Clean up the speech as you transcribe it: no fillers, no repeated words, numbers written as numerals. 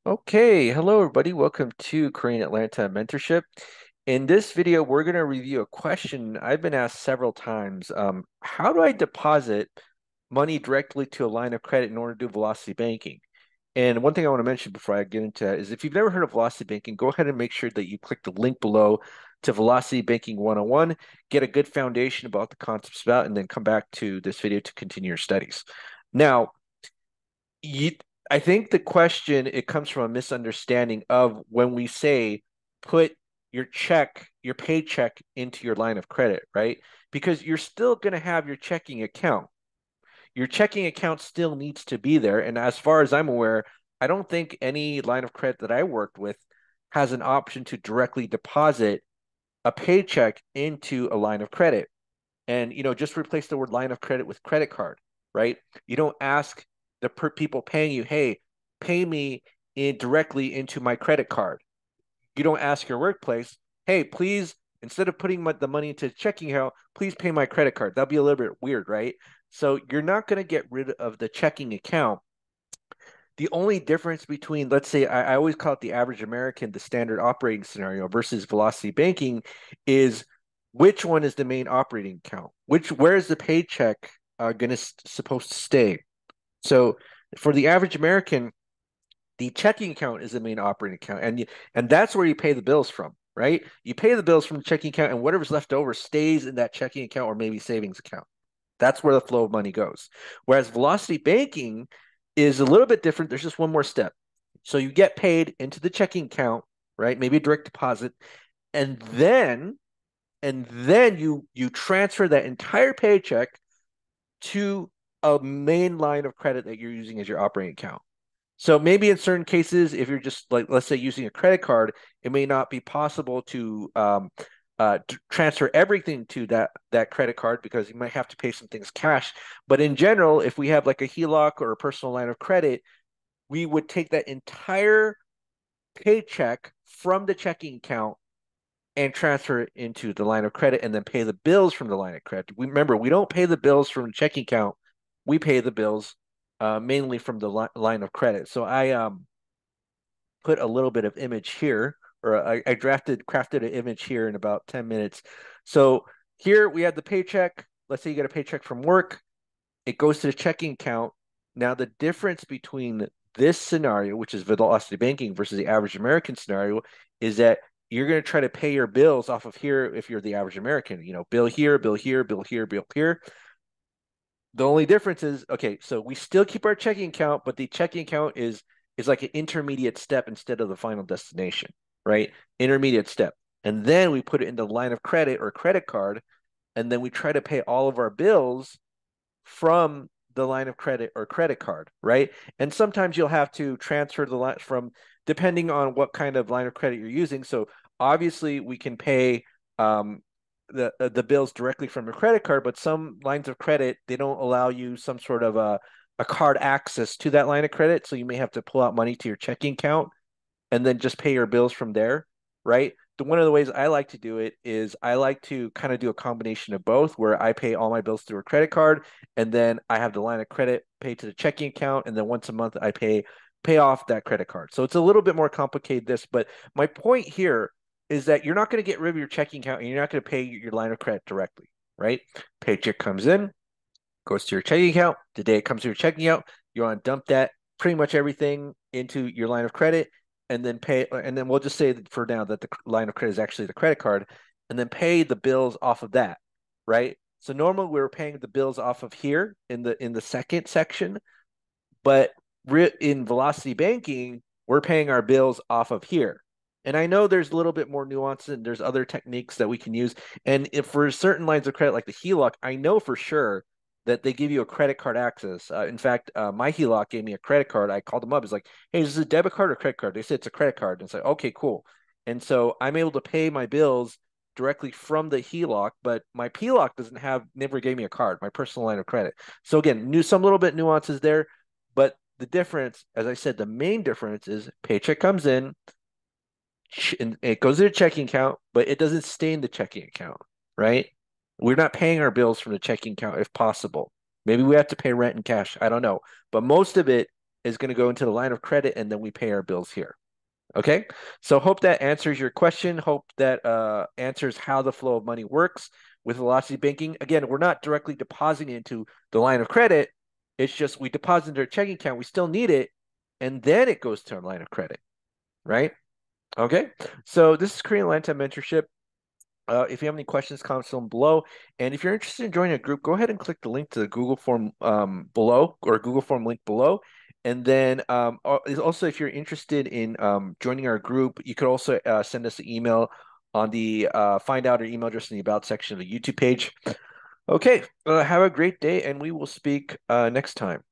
Okay, hello everybody. Welcome to Korean Atlanta Mentorship. In this video, we're going to review a question I've been asked several times. How do I deposit money directly to a line of credit in order to do velocity banking? And one thing I want to mention before I get into that is if you've never heard of velocity banking, go ahead and make sure that you click the link below to Velocity Banking 101, get a good foundation about the concepts about, and then come back to this video to continue your studies. Now, you, I think the question it comes from a misunderstanding of when we say put your paycheck into your line of credit, right? Because you're still going to have your checking account. Your checking account still needs to be there. And as far as I'm aware, I don't think any line of credit that I worked with has an option to directly deposit a paycheck into a line of credit. And just replace the word line of credit with credit card, right? You don't ask the people paying you, hey, pay me directly into my credit card. You don't ask your workplace, hey, please, instead of putting the money into checking account, please pay my credit card. That'd be a little bit weird, right? So you're not going to get rid of the checking account. The only difference between, let's say, I always call it the average American, the standard operating scenario versus velocity banking is which one is the main operating account? Where is the paycheck going to supposed to stay? So for the average American, the checking account is the main operating account, and that's where you pay the bills from, right? You pay the bills from the checking account, and whatever's left over stays in that checking account or maybe savings account. That's where the flow of money goes. Whereas velocity banking is a little bit different. There's just one more step. So you get paid into the checking account, right? Maybe a direct deposit, and then you transfer that entire paycheck to a main line of credit that you're using as your operating account. So maybe in certain cases, if you're just like, let's say, using a credit card, it may not be possible to transfer everything to that credit card because you might have to pay some things cash. But in general, if we have like a HELOC or a personal line of credit, we would take that entire paycheck from the checking account and transfer it into the line of credit and then pay the bills from the line of credit. Remember, we don't pay the bills from the checking account. We pay the bills mainly from the line of credit. So I put a little bit of image here, or I crafted an image here in about 10 minutes. So here we have the paycheck. Let's say you get a paycheck from work. It goes to the checking account. Now, the difference between this scenario, which is velocity banking, versus the average American scenario, is that you're going to try to pay your bills off of here if you're the average American. Bill here, bill here, bill here, bill here. The only difference is, okay, so we still keep our checking account, but the checking account is like an intermediate step instead of the final destination, right? Intermediate step. And then we put it in the line of credit or credit card, and then we try to pay all of our bills from the line of credit or credit card, right? And sometimes you'll have to transfer the line from depending on what kind of line of credit you're using. So obviously we can pay the bills directly from your credit card, but some lines of credit they don't allow you some sort of a card access to that line of credit, so you may have to pull out money to your checking account and then just pay your bills from there, right? One of the ways I like to do it is I like to kind of do a combination of both where I pay all my bills through a credit card and then I have the line of credit paid to the checking account and then once a month I pay off that credit card. So it's a little bit more complicated this, but my point here is that you're not going to get rid of your checking account and you're not going to pay your line of credit directly, right? Paycheck comes in, goes to your checking account. The day it comes to your checking account, you want to dump that pretty much everything into your line of credit and then pay. And then we'll just say that for now that the line of credit is actually the credit card and then pay the bills off of that, right? So normally we were paying the bills off of here in the second section, but in velocity banking, we're paying our bills off of here. And I know there's a little bit more nuance and there's other techniques that we can use. And if for certain lines of credit, like the HELOC, I know for sure that they give you a credit card access. In fact, my HELOC gave me a credit card. I called them up. It's like, hey, is this a debit card or credit card? They said it's a credit card. And it's like, okay, cool. And so I'm able to pay my bills directly from the HELOC, but my PLOC never gave me a card, my personal line of credit. So again, some little bit nuances there, but the difference, as I said, the main difference is paycheck comes in, and it goes to the checking account, but it doesn't stay in the checking account, right? We're not paying our bills from the checking account if possible. Maybe we have to pay rent in cash. I don't know. But most of it is going to go into the line of credit, and then we pay our bills here. Okay, so hope that answers your question. Hope that answers how the flow of money works with velocity banking. Again, we're not directly depositing into the line of credit. It's just we deposit into our checking account. We still need it, and then it goes to our line of credit, right? Okay, so this is Korean Lifetime Mentorship. If you have any questions, comments down below. And if you're interested in joining a group, go ahead and click the link to the Google form below, or Google form link below. And then also, if you're interested in joining our group, you could also send us an email on the find out our email address in the about section of the YouTube page. Okay, have a great day, and we will speak next time.